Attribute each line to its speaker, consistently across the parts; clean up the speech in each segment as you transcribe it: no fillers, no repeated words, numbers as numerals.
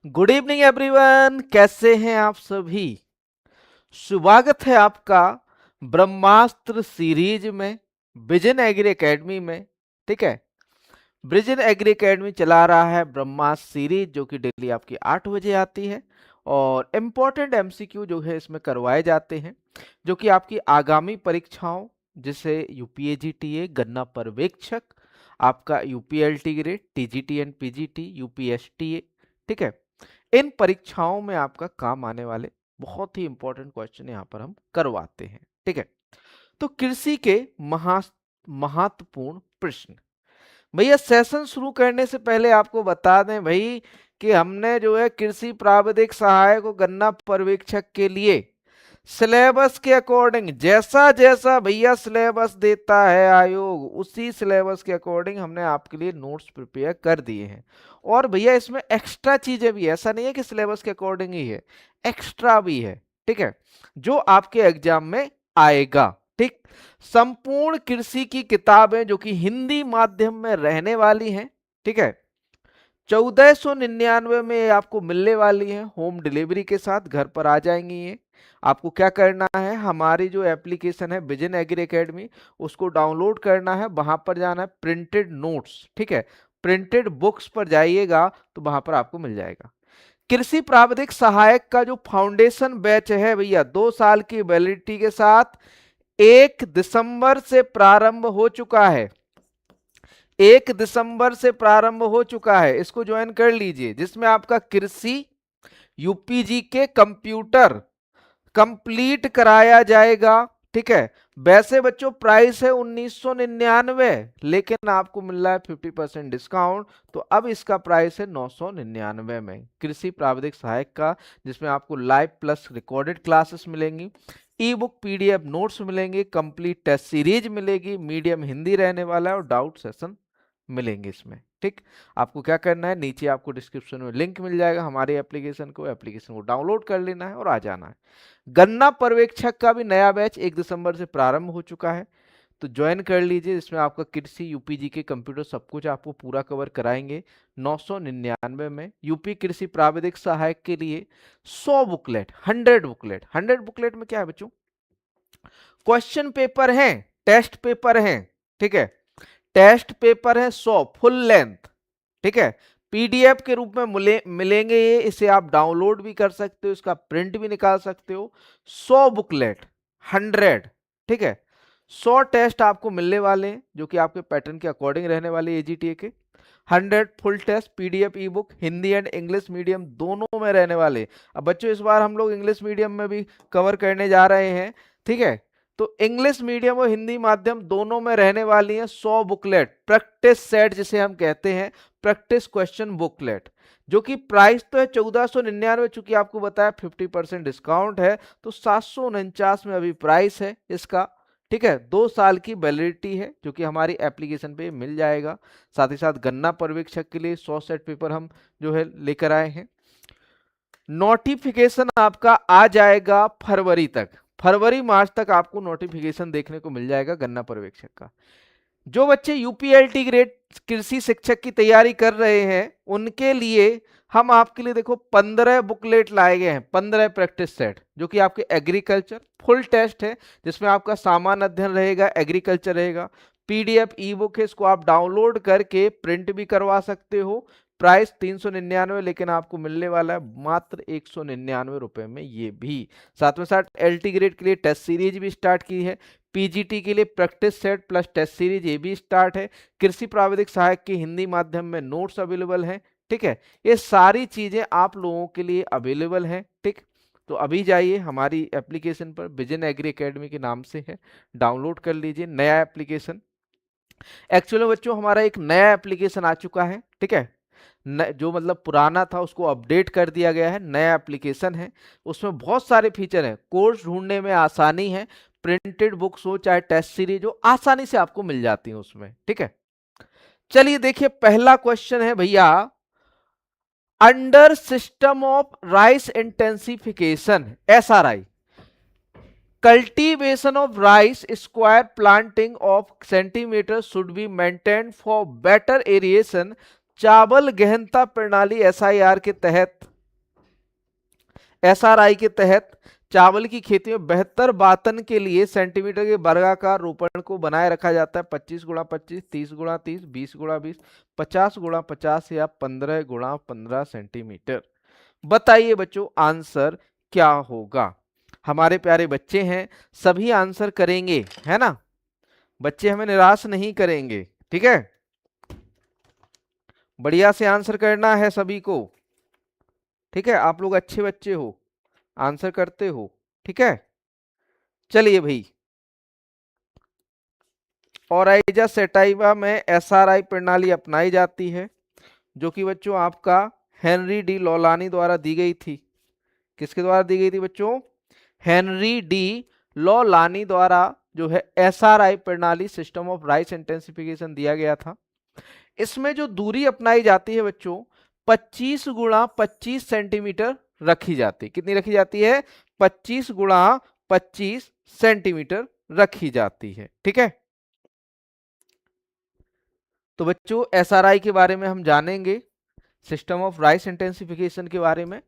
Speaker 1: Good evening everyone, कैसे हैं आप सभी। स्वागत है आपका ब्रह्मास्त्र सीरीज में, विजन एग्री एकेडमी में। ठीक है, विजन एग्री एकेडमी चला रहा है ब्रह्मास्त्र सीरीज, जो कि डेली आपकी 8 बजे आती है और इम्पोर्टेंट एमसीक्यू जो है इसमें करवाए जाते हैं, जो कि आपकी आगामी परीक्षाओं, जैसे यूपीएजीटीए, गन्ना पर्यवेक्षक, आपका यूपीएलटी ग्रेड, टीजीटी एंड पीजीटी, यूपीएसटीए, ठीक है, इन परीक्षाओं में आपका काम आने वाले बहुत ही इंपॉर्टेंट क्वेश्चन यहाँ पर हम करवाते हैं। ठीक है, तो कृषि के महत्वपूर्ण प्रश्न। भैया सेशन शुरू करने से पहले आपको बता दें भाई कि हमने जो है कृषि प्राविधिक सहायक और गन्ना पर्यवेक्षक के लिए सिलेबस के अकॉर्डिंग, जैसा जैसा भैया सिलेबस देता है आयोग, उसी सिलेबस के अकॉर्डिंग हमने आपके लिए नोट्स प्रिपेयर कर दिए हैं। और भैया इसमें एक्स्ट्रा चीजें भी है, ऐसा नहीं है कि सिलेबस के अकॉर्डिंग ही है, एक्स्ट्रा भी है। ठीक है, जो आपके एग्जाम में आएगा। ठीक, संपूर्ण कृषि की किताबें जो कि हिंदी माध्यम में रहने वाली हैं, ठीक है, 1499 में आपको मिलने वाली है, होम डिलीवरी के साथ घर पर आ जाएंगी ये। आपको क्या करना है, हमारी जो एप्लीकेशन है विजन एग्री एकेडमी, उसको डाउनलोड करना है, वहां पर जाना है प्रिंटेड नोट्स, ठीक है, प्रिंटेड बुक्स पर जाइएगा तो वहां पर आपको मिल जाएगा। कृषि प्राविधिक सहायक का जो फाउंडेशन बैच है भैया, 2 साल की वैलिडिटी के साथ 1 दिसंबर से प्रारंभ हो चुका है। 1 दिसंबर से प्रारंभ हो चुका है, इसको ज्वाइन कर लीजिए, जिसमें आपका कृषि यूपीजी के कंप्यूटर कंप्लीट कराया जाएगा। ठीक है, वैसे बच्चों प्राइस है 1999, लेकिन आपको मिल रहा है 50% डिस्काउंट, तो अब इसका प्राइस है 999 में, कृषि प्राविधिक सहायक का, जिसमें आपको लाइव प्लस रिकॉर्डेड क्लासेस मिलेंगी, ई बुक पीडीएफ नोट्स मिलेंगे, कंप्लीट टेस्ट सीरीज मिलेगी, मीडियम हिंदी रहने वाला है और डाउट सेशन मिलेंगे इसमें। ठीक, आपको क्या करना है, नीचे आपको डिस्क्रिप्शन में लिंक मिल जाएगा हमारे एप्लीकेशन को डाउनलोड कर लेना है और आ जाना है। गन्ना पर्यवेक्षक का भी नया बैच 1 दिसंबर से प्रारंभ हो चुका है, तो ज्वाइन कर लीजिए, इसमें आपका कृषि यूपीजी के कंप्यूटर सब कुछ आपको पूरा कवर कराएंगे 999 में। यूपी कृषि प्राविधिक सहायक के लिए 100 बुकलेट, 100 बुकलेट में क्या है बच्चों, क्वेश्चन पेपर हैं, टेस्ट पेपर हैं, ठीक है, टेस्ट पेपर है 100 फुल लेंथ, ठीक है, पीडीएफ के रूप में मिलेंगे ये, इसे आप डाउनलोड भी कर सकते हो, इसका प्रिंट भी निकाल सकते हो। 100 बुकलेट, 100, ठीक है, 100 टेस्ट आपको मिलने वाले हैं, जो कि आपके पैटर्न के अकॉर्डिंग रहने वाले एजीटीए के। 100 full test PDF e book, Hindi and English medium दोनों में रहने वाले। अब बच्चों इस बार हम लोग इंग्लिश मीडियम में भी कवर करने जा रहे हैं, ठीक है, तो इंग्लिश मीडियम और हिंदी माध्यम दोनों में रहने वाली है 100 बुकलेट, प्रैक्टिस सेट जिसे हम कहते हैं, प्रैक्टिस क्वेश्चन बुकलेट, जो कि प्राइस तो है 1499, चूंकि आपको बताया 50% डिस्काउंट है, तो 749 में अभी प्राइस है इसका। ठीक है, 2 साल की वैलिडिटी है, जो कि हमारी एप्लीकेशन पे मिल जाएगा। साथ ही साथ गन्ना पर्यवेक्षक के लिए 100 सेट पेपर हम जो है लेकर आए हैं। नोटिफिकेशन आपका आ जाएगा फरवरी तक, फरवरी मार्च तक आपको नोटिफिकेशन देखने को मिल जाएगा गन्ना पर्यवेक्षक का। जो बच्चे यूपीएलटी ग्रेड कृषि शिक्षक की तैयारी कर रहे हैं, उनके लिए हम आपके लिए देखो 15 बुकलेट लाए गए हैं, 15 प्रैक्टिस सेट, जो कि आपके एग्रीकल्चर फुल टेस्ट है, जिसमें आपका सामान्य अध्ययन रहेगा, एग्रीकल्चर रहेगा, पीडीएफ ई बुक है, इसको आप डाउनलोड करके प्रिंट भी करवा सकते हो। प्राइस 399, लेकिन आपको मिलने वाला है मात्र 199 रुपए में ये भी। साथ में साथ एलटी ग्रेड के लिए टेस्ट सीरीज भी स्टार्ट की है, पीजीटी के लिए practice set plus test series ये भी स्टार्ट है, कृषि प्राविधिक सहायक की हिंदी माध्यम में नोट्स अवेलेबल हैं। ठीक है, ये सारी चीजें आप लोगों के लिए अवेलेबल हैं। ठीक, तो अभी जाइए हमारी एप्लीकेशन पर, विजन एग्री एकेडमी के नाम से है, डाउनलोड कर लीजिए नया एप्लीकेशन। एक्चुअली बच्चों हमारा एक नया एप्लीकेशन आ चुका है, ठीक है, जो मतलब पुराना था उसको अपडेट कर दिया गया है, नया एप्लीकेशन है, उसमें बहुत सारे फीचर हैं, कोर्स ढूंढने में आसानी है, प्रिंटेड बुक्स हो चाहे टेस्ट सीरीज हो, आसानी से आपको मिल जाती है उसमें। ठीक है, चलिए देखिए पहला क्वेश्चन है भैया, under system of rice intensification SRI, cultivation of rice square planting of centimeters should be maintained for better aeration चावल गहनता प्रणाली एसआईआर के तहत, एसआरआई के तहत चावल की खेती में बेहतर बातन के लिए सेंटीमीटर के वर्गाकार रोपण को बनाए रखा जाता है 25x25, 30x30, 20x20, 50x50 या 15x15 सेंटीमीटर। बताइए बच्चों आंसर क्या होगा। हमारे प्यारे बच्चे हैं, सभी आंसर करेंगे, है ना। बच्चे हमें निराश नहीं करेंगे, ठीक है। बढ़िया से आंसर करना है सभी को, ठीक है। आप लोग अच्छे बच्चे हो, आंसर करते हो, ठीक है। चलिए भाई, ओराइजा सेटाइवा में एसआरआई प्रणाली अपनाई जाती है, जो कि बच्चों आपका हेनरी डी लॉलानी द्वारा दी गई थी। किसके द्वारा दी गई थी बच्चों? हेनरी डी लॉलानी द्वारा जो है एसआरआई प्रणाली, सिस्टम ऑफ राइस इंटेंसिफिकेशन, दिया गया था। इसमें जो दूरी अपनाई जाती है बच्चों 25x25 सेंटीमीटर रखी जाती है। कितनी रखी जाती है? 25x25 सेंटीमीटर रखी जाती है, ठीक है। तो बच्चों एसआरआई के बारे में हम जानेंगे, सिस्टम ऑफ राइस इंटेंसिफिकेशन के बारे में।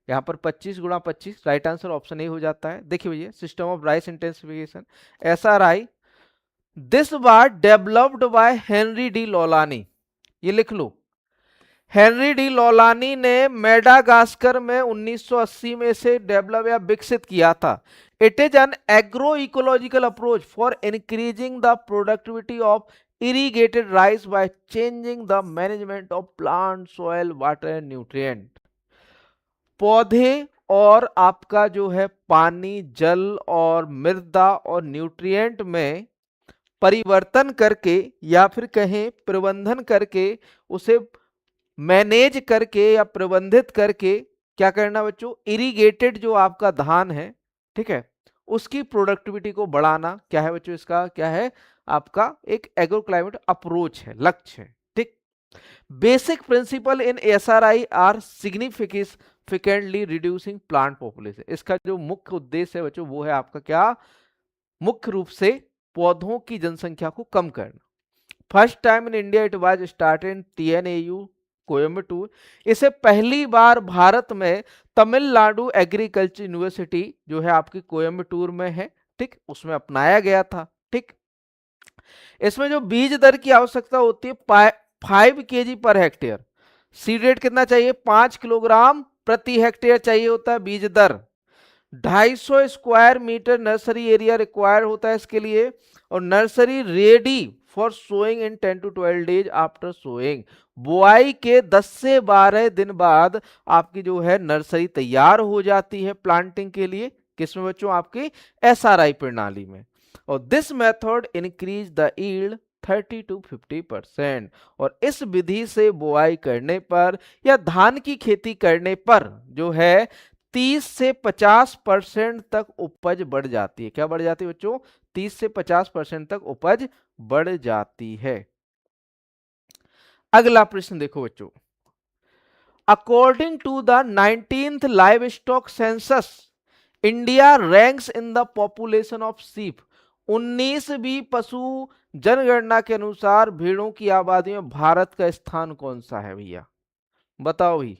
Speaker 1: यहां पर 25x25, right answer option A हो जाता है। देखिए भैया, system of rice intensification SRI, this was developed by Henry de Laulanie. ये लिख लो, हेनरी डी लॉलानी ने मेडागास्कर में 1980 में से डेवलप या विकसित किया था। It is an agro ecological approach for increasing the productivity of irrigated rice by changing the management of plant, soil, water and nutrient। पौधे और आपका जो है पानी, जल और मृदा और न्यूट्रिएंट में परिवर्तन करके या फिर कहें प्रबंधन करके, उसे मैनेज करके या प्रबंधित करके क्या करना बच्चों? इरिगेटेड जो आपका धान है, ठीक है, उसकी प्रोडक्टिविटी को बढ़ाना। क्या है बच्चों? इसका क्या है? आपका एक एग्रो क्लाइमेट अप्रोच है, लक्ष्य है, ठीक। Basic principle in SRI are significantly reducing plant population. इसका जो मुख्य उद्देश्य है बच्चों वो है आपका क्या? मुख्य रूप से पौधों की जनसंख्या को कम करना। First time in India it was started in TNAU Coimbatore. इसे पहली बार भारत में तमिलनाडु एग्रीकल्चर यूनिवर्सिटी जो है आपकी कोयम्बटूर में है, ठीक, उसमें अपनाया गया था, ठीक। इसमें जो बीज दर की आवश्यकता होती है 5 kg per hectare. Seed rate कितना चाहिए? 5 किलोग्राम प्रति हेक्टेयर चाहिए होता है बीज दर। 250 square meter nursery area require होता है इसके लिए, और nursery ready for sowing in 10 to 12 days after sowing. बुआई के 10 से 12 दिन बाद आपकी जो है नर्सरी तैयार हो जाती है प्लांटिंग के लिए। किसमें बच्चों? आपकी एसआरआई प्रणाली में। और this method increase the yield 30 to 50%। और इस विधि से बुआई करने पर या धान की खेती करने पर जो है 30 से 50% तक उपज बढ़ जाती है। क्या बढ़ जाती है बच्चों? 30 से 50% तक उपज बढ़ जाती है। अगला प्रश्न देखो बच्चों, according to the 19th live stock census India ranks in the population of sheep. 19वीं पशु जनगणना के अनुसार भेड़ों की आबादी में भारत का स्थान कौन सा है भैया? बताओ भाई,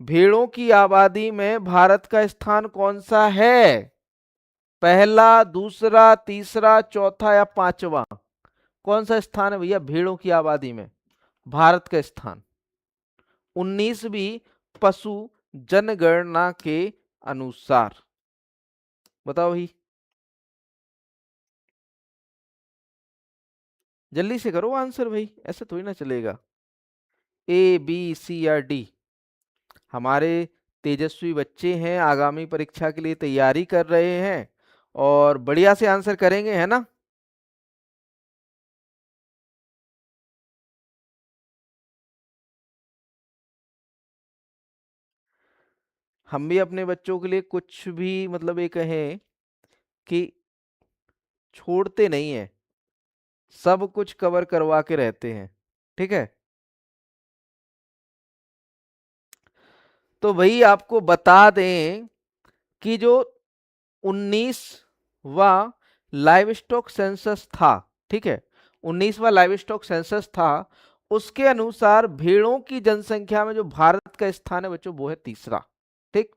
Speaker 1: भेड़ों की आबादी में भारत का स्थान कौन सा है? पहला, दूसरा, तीसरा, चौथा या पांचवा? कौन सा स्थान है भैया भेड़ों की आबादी में भारत का स्थान 19वीं पशु जनगणना के अनुसार? बताओ भाई, जल्दी से करो आंसर भाई, ऐसे थोड़ी ना चलेगा। A, B, C या D? हमारे तेजस्वी बच्चे हैं, आगामी परीक्षा के लिए तैयारी कर रहे हैं और बढ़िया से आंसर करेंगे, है ना। हम भी अपने बच्चों के लिए कुछ भी मतलब ये कहें कि छोड़ते नहीं है, सब कुछ कवर करवा के रहते हैं, ठीक है। तो वही आपको बता दें कि जो 19वां लाइव स्टॉक सेंसस था, ठीक है, 19वां लाइव स्टॉक सेंसस था, उसके अनुसार भेड़ों की जनसंख्या में जो भारत का स्थान है बच्चों वो है तीसरा। ठीक,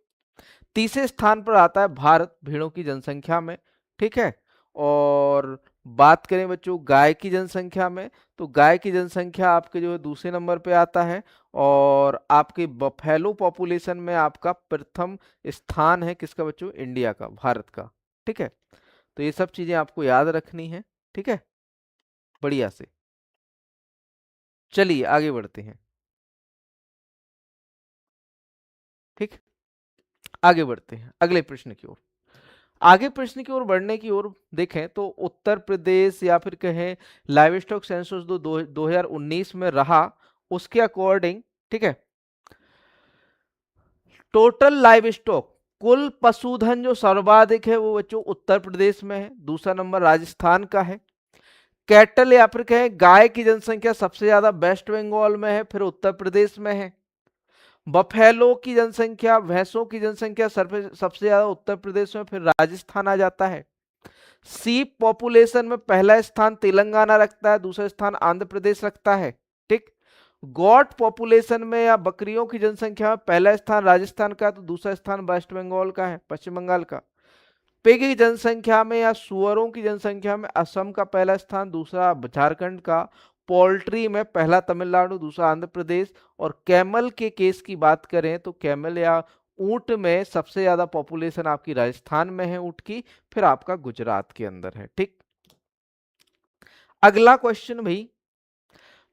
Speaker 1: तीसरे स्थान पर आता है भारत भेड़ों की जनसंख्या में। ठीक है, और बात करें बच्चों गाय की जनसंख्या में, तो गाय की जनसंख्या आपके जो है दूसरे नंबर पे आता है, और आपके बफेलो पॉपुलेशन में आपका प्रथम स्थान है किसका बच्चों, इंडिया का, भारत का। ठीक है, तो ये सब चीजें आपको याद रखनी है। ठीक है, बढ़िया से। चलिए आगे बढ़ते हैं। ठीक, आगे बढ़ते हैं अगले प्रश्न की ओर। आगे प्रश्न की ओर बढ़ने की ओर देखें तो उत्तर प्रदेश या फिर कहें लाइव स्टॉक सेंसस 2019 में रहा, उसके अकॉर्डिंग, ठीक है, टोटल लाइव स्टॉक, कुल पशुधन जो सर्वाधिक है वो बच्चों उत्तर प्रदेश में है, दूसरा नंबर राजस्थान का है। कैटल या फिर कहें गाय की जनसंख्या सबसे ज्यादा वेस्ट बंगाल में है, फिर उत्तर प्रदेश में है। बफेलो की जनसंख्या, भैंसों की जनसंख्या सबसे ज्यादा उत्तर प्रदेश में, फिर राजस्थान आ जाता है। सीप पॉपुलेशन में पहला स्थान तेलंगाना रखता है, दूसरा स्थान आंध्र प्रदेश रखता है। ठीक, गॉट पॉपुलेशन में या बकरियों की जनसंख्या में पहला स्थान राजस्थान का, तो दूसरा स्थान वेस्ट बंगाल का है, पश्चिम बंगाल का। पिग की जनसंख्या में या सुअरों की जनसंख्या में असम का पहला स्थान, दूसरा झारखंड का। पोल्ट्री में पहला तमिलनाडु, दूसरा आंध्र प्रदेश। और कैमल के केस की बात करें तो कैमल या ऊंट में सबसे ज्यादा पॉपुलेशन आपकी राजस्थान में है ऊंट की, फिर आपका गुजरात के अंदर है। ठीक, अगला क्वेश्चन भाई,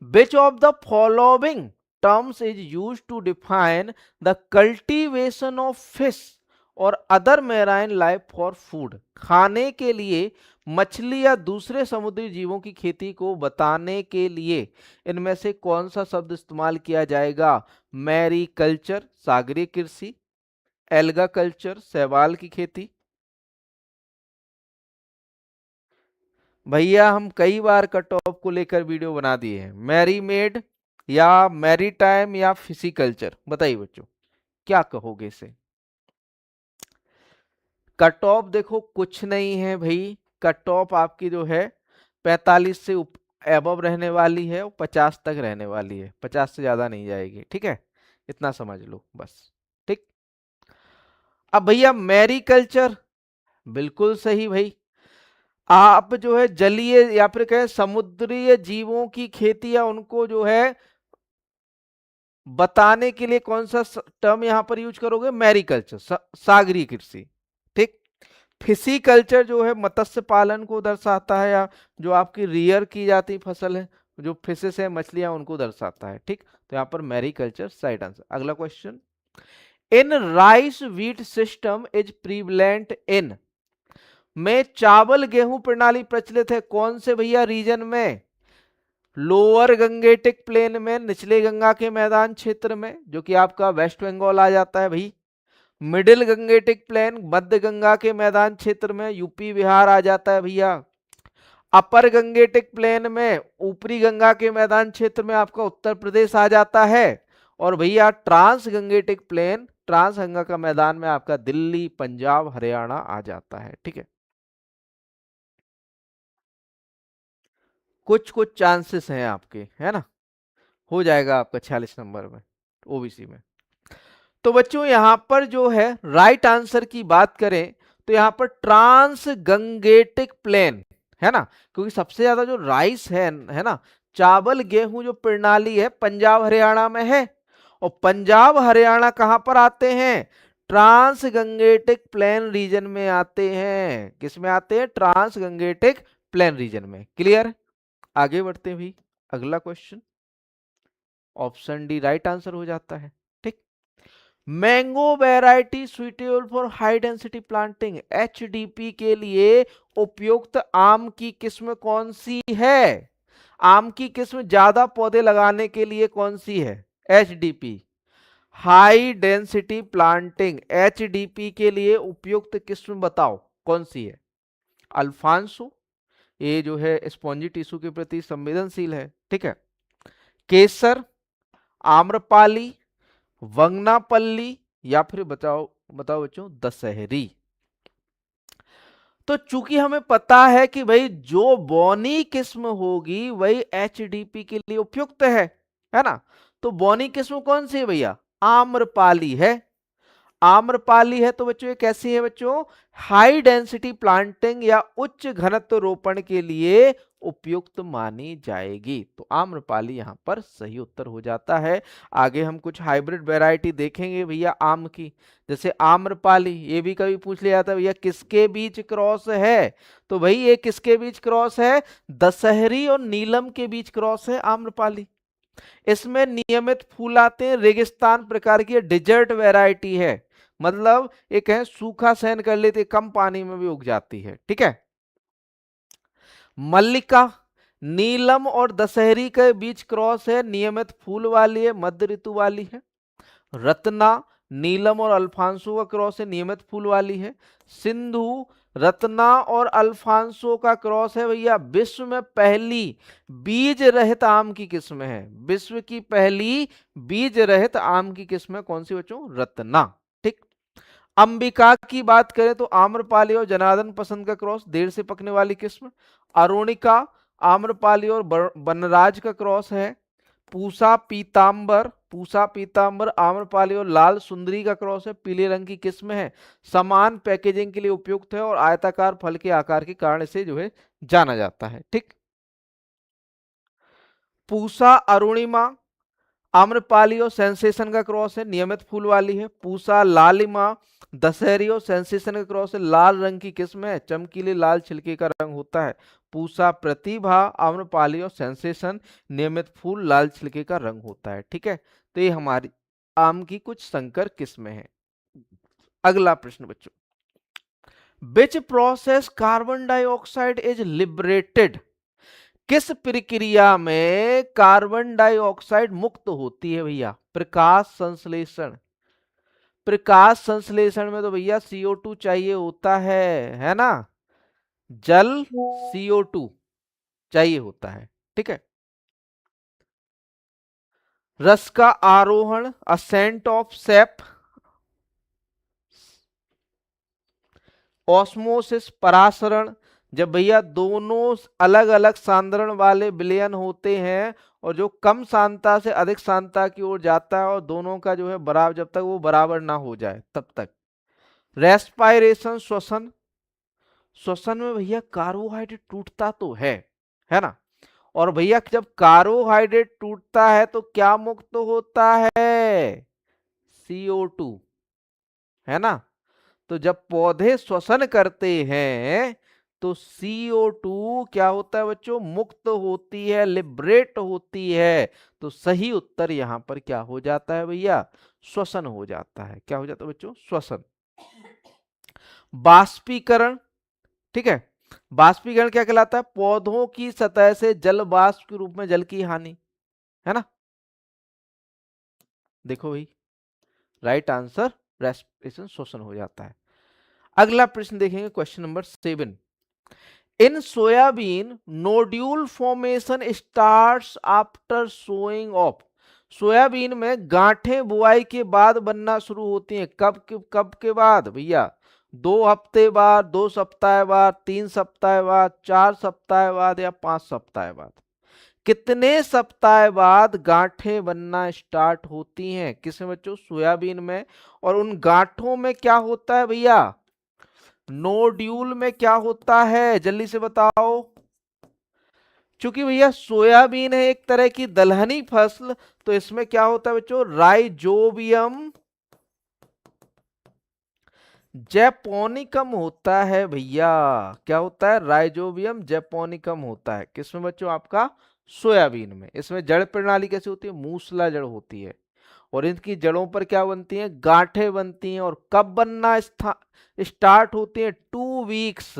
Speaker 1: which of the following terms is use to define the cultivation of fish और other marine life for food, खाने के लिए मछली या दूसरे समुद्री जीवों की खेती को बताने के लिए इनमें से कौन सा शब्द इस्तेमाल किया जाएगा। मैरी कल्चर, सागरीय कृषि। एल्गा कल्चर, शैवाल की खेती। भैया हम कई बार कट ऑफ को लेकर वीडियो बना दिए हैं, मैरी मेड या मैरी टाइम या फिजिकल्चर, बताइए बच्चों क्या कहोगे इसे। कट ऑफ देखो कुछ नहीं है भाई, कट ऑफ आपकी जो है 45 से एबव रहने वाली है और 50 तक रहने वाली है, 50 से ज्यादा नहीं जाएगी। ठीक है, इतना समझ लो बस। ठीक, अब भैया मैरी कल्चर, बिल्कुल सही भाई। आप जो है जलीय या फिर कहें समुद्रीय जीवों की खेती या उनको जो है बताने के लिए कौन सा टर्म यहां पर यूज करोगे, मैरीकल्चर, सागरीय कृषि। ठीक, फिशिकल्चर जो है मत्स्य पालन को दर्शाता है, या जो आपकी रियर की जाती फसल है, जो फिशेस है मछलियां उनको दर्शाता है। ठीक, तो यहां पर मैरीकल्चर साइड आंसर। अगला question, in rice wheat system is prevalent in, में चावल गेहूं प्रणाली प्रचलित है कौन से भैया रीजन में, लोअर गंगेटिक प्लेन में, निचले गंगा के मैदान क्षेत्र में जो कि आपका वेस्ट बंगाल आ जाता है भाई, मिडिल गंगेटिक प्लेन मध्य गंगा के मैदान क्षेत्र में यूपी बिहार आ जाता है भैया, अपर गंगेटिक प्लेन में ऊपरी गंगा के मैदान क्षेत्र में आपका उत्तर प्रदेश आ जाता है, और भैया trans Gangetic plain trans Ganga का मैदान में आपका दिल्ली पंजाब हरियाणा आ जाता है। ठीक है, कुछ कुछ चांसेस हैं आपके, है ना, हो जाएगा आपका 46 नंबर में ओबीसी में। तो बच्चों यहां पर जो है राइट आंसर की बात करें तो यहां पर ट्रांस गंगेटिक प्लेन है ना, क्योंकि सबसे ज्यादा जो राइस है ना, चावल गेहूं जो प्रणाली है पंजाब हरियाणा में है, और पंजाब हरियाणा कहां पर आते हैं, ट्रांस गंगेटिक प्लेन रीजन में आते हैं। किस में आते हैं, ट्रांस गंगेटिक प्लेन रीजन में। क्लियर, आगे बढ़ते हैं भी। अगला question, option D right answer हो जाता है। ठीक, mango variety suitable for high density planting, HDP के लिए उपयुक्त आम की किस्म कौन सी है, आम की किस्म ज्यादा पौधे लगाने के लिए कौन सी है, HDP, high density planting, HDP के लिए उपयुक्त किस्म बताओ कौन सी है। अल्फांसो, ये जो है स्पॉन्जी टिश्यू के प्रति संवेदनशील है। ठीक है, केसर, आम्रपाली, वंगनापल्ली, या फिर बताओ बताओ बच्चों दशहरी। तो चूंकि हमें पता है कि भाई जो बौनी किस्म होगी वही एचडीपी के लिए उपयुक्त है ना। तो बौनी किस्म कौन सी है भैया? आम्रपाली है। आम्रपाली है तो बच्चों ये कैसी है बच्चों? हाई डेंसिटी प्लांटिंग या उच्च घनत्व रोपण के लिए उपयुक्त मानी जाएगी। तो आम्रपाली यहां पर सही उत्तर हो जाता है। आगे हम कुछ हाइब्रिड वैरायटी देखेंगे भैया आम की। जैसे आम्रपाली, ये भी कभी पूछ लिया था भैया किसके बीच क्रॉस है? तो भाई ये किसके बीच क्रॉस है? दशहरी और नीलम के बीच क्रॉस है आम्रपाली। इसमें नियमित फूल आते हैं, रेगिस्तान प्रकार की डिजर्ट वैरायटी है। मतलब एक है सूखा सहन कर लेती है, कम पानी में भी उग जाती है, ठीक है। मल्लिका नीलम और दशहरी के बीच क्रॉस है, नियमित फूल वाली है, मध्य ऋतु वाली है। रत्ना नीलम और अल्फांसो का क्रॉस है, नियमित फूल वाली है। सिंधु रत्ना और अल्फांसो का क्रॉस है भैया, विश्व में पहली बीज रहित आम की किस्म है। विश्व की पहली बीज रहित आम की किस्म है कौन सी बच्चों? रत्ना, ठीक। अंबिका की बात करें तो आम्रपाली और जनार्दन पसंद का क्रॉस, देर से पकने वाली किस्म। अरुणिका आम्रपाली और बनराज का क्रॉस है। पूसा पीतांबर आम्रपाली और लाल सुंदरी का क्रॉस है, पीले रंग की किस्म है। समान पैकेजिंग के लिए उपयुक्त है और आयताकार फल के आकार के कारण इसे जो है जाना जाता है, ठीक। पूसा अरुणिमा आम्रपाली और सेंसेशन का क्रॉस है, नियमित फूल वाली है। पूसा लालिमा दशहरी और सेंसेशन का क्रॉस है, लाल रंग की किस्म है, चमकीले लाल छिलके का रंग होता है। पूसा प्रतिभा आम्रपाली और सेंसेशन, नियमित फूल लाल छिलके का रंग होता है, ठीक है। तो ये हमारी आम की कुछ संकर किस्में हैं। अगला प्रश्न बच्चों, which process carbon dioxide is liberated? किस प्रक्रिया में कार्बन डाइऑक्साइड मुक्त होती है भैया? प्रकाश संश्लेषण। प्रकाश संश्लेषण में तो भैया CO2 चाहिए होता है ना। जल CO2 चाहिए होता है, ठीक है। रस का आरोहण, असेंट ऑफ सेप। ऑस्मोसिस परासरण, जब भैया दोनों अलग अलग सांद्रण वाले विलयन होते हैं और जो कम सांद्रता से अधिक सांद्रता की ओर जाता है और दोनों का जो है बराबर, जब तक वो बराबर ना हो जाए तब तक। रेस्पायरेशन श्वसन, श्वसन में भैया कार्बोहाइड्रेट टूटता तो है ना। और भैया जब कार्बोहाइड्रेट टूटता है तो क्या मुक्त होता है? CO2, है ना। तो जब पौधे श्वसन करते हैं तो CO2 क्या होता है बच्चों? मुक्त होती है, लिबरेट होती है। तो सही उत्तर यहां पर क्या हो जाता है भैया? श्वसन हो जाता है। क्या हो जाता है बच्चों? श्वसन। बाष्पीकरण, ठीक है। बाष्पीकरण क्या कहलाता है? पौधों की सतह से जल वाष्प के रूप में जल की हानि, है ना। देखो भाई, राइट आंसर रेस्पिरेशन, श्वसन हो जाता है। अगला प्रश्न देखेंगे, question number 7। In soybean nodule formation starts after sowing of. Soybean में गांठें बुआई के बाद बनना शुरू होती हैं। कब के बाद भैया? 2 हफ्ते बाद, 2 सप्ताह बाद, 3 सप्ताह बाद, 4 सप्ताह बाद या 5 सप्ताह बाद? कितने सप्ताह बाद गांठें बनना स्टार्ट होती हैं? किसमें बच्चों? सोयाबीन में। और उन गांठों में क्या होता है भैया? नोड्यूल में क्या होता है? जल्दी से बताओ। चूंकि भैया सोयाबीन है एक तरह की दलहनी फसल, तो इसमें क्या होता है बच्चों? राइजोबियम जैपोनिकम होता है भैया। क्या होता है? राइजोबियम जैपोनिकम होता है। किसमें बच्चों? आपका सोयाबीन में। इसमें जड़ प्रणाली कैसी होती है? मूसला जड़ होती है। और इनकी जड़ों पर क्या बनती हैं? गांठें बनती हैं। और कब बनना स्टार्ट होती है? 2 वीक्स,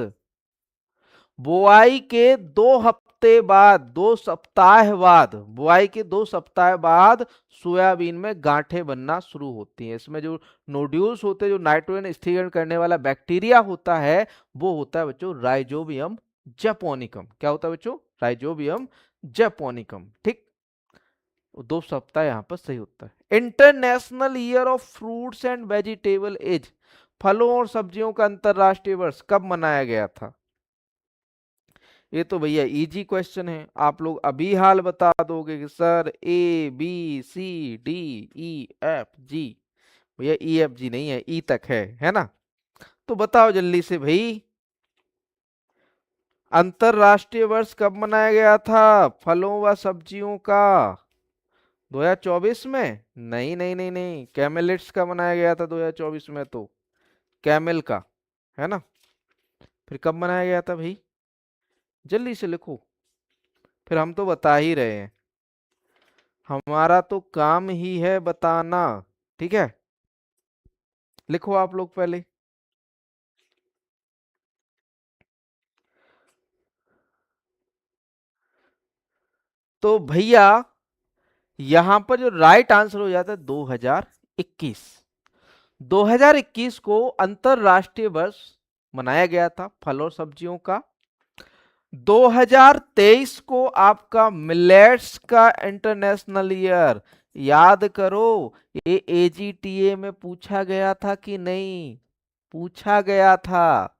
Speaker 1: बुआई के 2 हफ्ते बाद, 2 सप्ताह बाद, बुआई के 2 सप्ताह बाद सोयाबीन में गांठें बनना शुरू होती हैं। इसमें जो नोड्यूल्स होते हैं, जो नाइट्रोजन स्थिरीकरण करने वाला बैक्टीरिया होता है, वो होता है बच्चों राइजोबियम जैपोनिकम। क्या होता है बच्चों? राइजोबियम जैपोनिकम, ठीक। 2 सप्ताह यहां पर सही होता है। International year of fruits and vegetable as, फलों और सब्जियों का अंतरराष्ट्रीय वर्ष कब मनाया गया था? ये तो भैया इजी क्वेश्चन है, आप लोग अभी हाल बता दोगे कि सर ABCDEFG। भैया EFG नहीं है, ई तक है ना? तो बताओ जल्दी से भाई, अंतरराष्ट्रीय वर्ष कब मनाया गया था फलों व सब्जियों का? 2024 में? नहीं नहीं नहीं नहीं, कैमेलिट्स का मनाया गया था 2024 में, तो कैमल का, है ना? फिर कब मनाया गया था भाई? जल्दी से लिखो, फिर हम तो बता ही रहे हैं, हमारा तो काम ही है बताना। ठीक है, लिखो आप लोग पहले। तो भैया यहां पर जो राइट आंसर हो जाता है 2021। 2021 को अंतरराष्ट्रीय वर्ष मनाया गया था फल और सब्जियों का। 2023 को आपका मिलेट्स का इंटरनेशनल ईयर, याद करो, ये AGTA में पूछा गया था कि नहीं? पूछा गया था।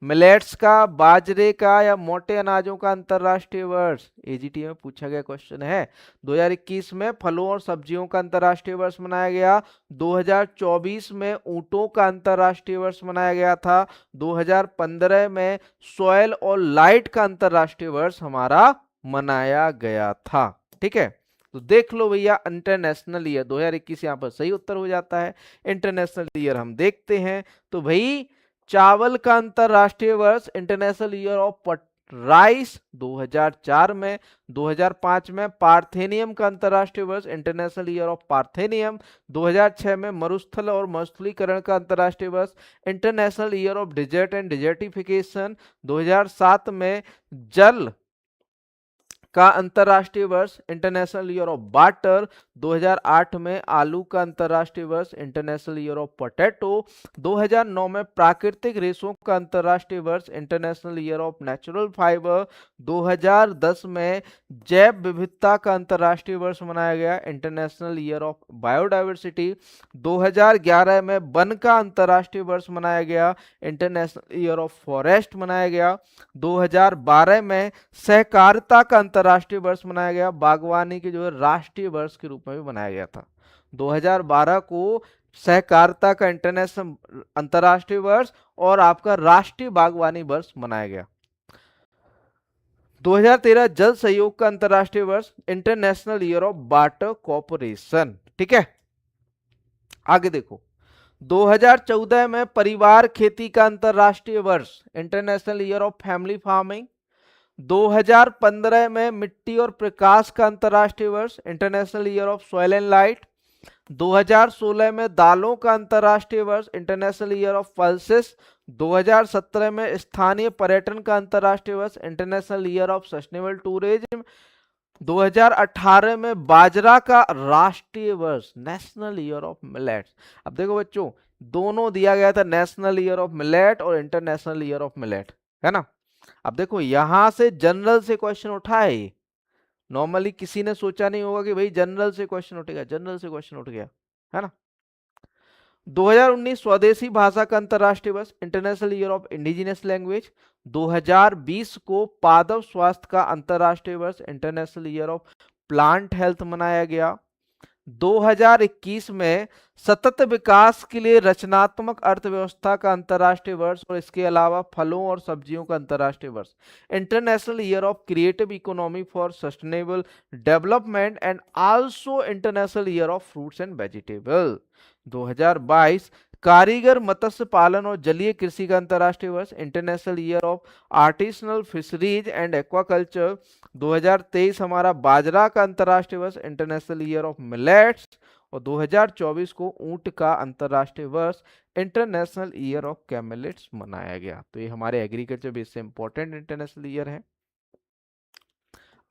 Speaker 1: मिलेट्स का, बाजरे का या मोटे अनाजों का अंतरराष्ट्रीय वर्ष, AGTA में पूछा गया क्वेश्चन है। 2021 में फलों और सब्जियों का अंतरराष्ट्रीय वर्ष मनाया गया। 2024 में ऊंटों का अंतरराष्ट्रीय वर्ष मनाया गया था। 2015 में सॉयल और लाइट का अंतरराष्ट्रीय वर्ष हमारा मनाया गया था। ठीक है, तो देख लो भैया, इंटरनेशनल ईयर 2021 यहाँ पर सही उत्तर हो जाता है। इंटरनेशनल ईयर हम देखते हैं तो भाई, चावल का अंतरराष्ट्रीय वर्ष इंटरनेशनल ईयर ऑफ राइस 2004 में। 2005 में पार्थेनियम का अंतरराष्ट्रीय वर्ष इंटरनेशनल ईयर ऑफ पार्थेनियम। 2006 में मरुस्थल और मरुस्थलीकरण का अंतरराष्ट्रीय वर्ष international year of dessert and desertification. 2007 में जल का अंतरराष्ट्रीय वर्ष इंटरनेशनल ईयर ऑफ वाटर। 2008 में आलू का अंतरराष्ट्रीय वर्ष इंटरनेशनल ईयर ऑफ पोटैटो। 2009 में प्राकृतिक रेशों का अंतरराष्ट्रीय वर्ष international year of natural fibre. 2010 में जैव विविधता का अंतरराष्ट्रीय वर्ष मनाया गया, इंटरनेशनल ईयर ऑफ बायोडाइवर्सिटी। 2011 में वन का अंतरराष्ट्रीय वर्ष मनाया गया, इंटरनेशनल ईयर ऑफ फॉरेस्ट मनाया गया। 2012 में सहकारिता का अंतरराष्ट्रीय वर्ष मनाया गया, बागवानी के जो है राष्ट्रीय वर्ष के रूप में भी मनाया गया था। 2012 को सहकारिता का इंटरनेशनल अंतरराष्ट्रीय वर्ष और आपका राष्ट्रीय बागवानी वर्ष मनाया गया। 2013 जल सहयोग का अंतरराष्ट्रीय वर्ष, international year of water corporation. ठीक है, आगे देखो। 2014 में परिवार खेती का अंतरराष्ट्रीय वर्ष, international year of family farming. 2015 में मिट्टी और प्रकाश का अंतरराष्ट्रीय वर्ष, international year of soil and light. 2016 में दालों का अंतरराष्ट्रीय वर्ष, इंटरनेशनल ईयर ऑफ पल्सेस। 2017 में स्थानीय पर्यटन का अंतरराष्ट्रीय वर्ष, international year of sustainable tourism. 2018 में बाजरा का राष्ट्रीय वर्ष, नेशनल ईयर ऑफ मिलेट्स। अब देखो बच्चों, दोनों दिया गया था, नेशनल ईयर ऑफ मिलेट और इंटरनेशनल ईयर ऑफ मिलेट, है ना? अब देखो यहां से जनरल से क्वेश्चन उठा है, नॉर्मली किसी ने सोचा नहीं होगा कि भाई जनरल से क्वेश्चन उठेगा, जनरल से क्वेश्चन उठ गया, है ना? 2019 स्वदेशी भाषा का अंतरराष्ट्रीय वर्ष, international year of indigenous language. 2020 को पादप स्वास्थ्य का अंतरराष्ट्रीय वर्ष, international year of plant health मनाया गया। 2021 में सतत विकास के लिए रचनात्मक अर्थव्यवस्था का अंतरराष्ट्रीय वर्ष और इसके अलावा फलों और सब्जियों का अंतरराष्ट्रीय वर्ष, international year of creative economy for sustainable development and also international year of fruits and vegetable. 2022 कारीगर मत्स्य पालन और जलीय कृषि का अंतरराष्ट्रीय वर्ष, international year of artisanal fisheries and aquaculture. 2023 हमारा बाजरा का अंतरराष्ट्रीय वर्ष, इंटरनेशनल ईयर ऑफ मिलेट्स। और 2024 को ऊंट का अंतरराष्ट्रीय वर्ष, इंटरनेशनल ईयर ऑफ कैमेलिट्स मनाया गया। तो ये हमारे एग्रीकल्चर बेस से इंपॉर्टेंट इंटरनेशनल ईयर है।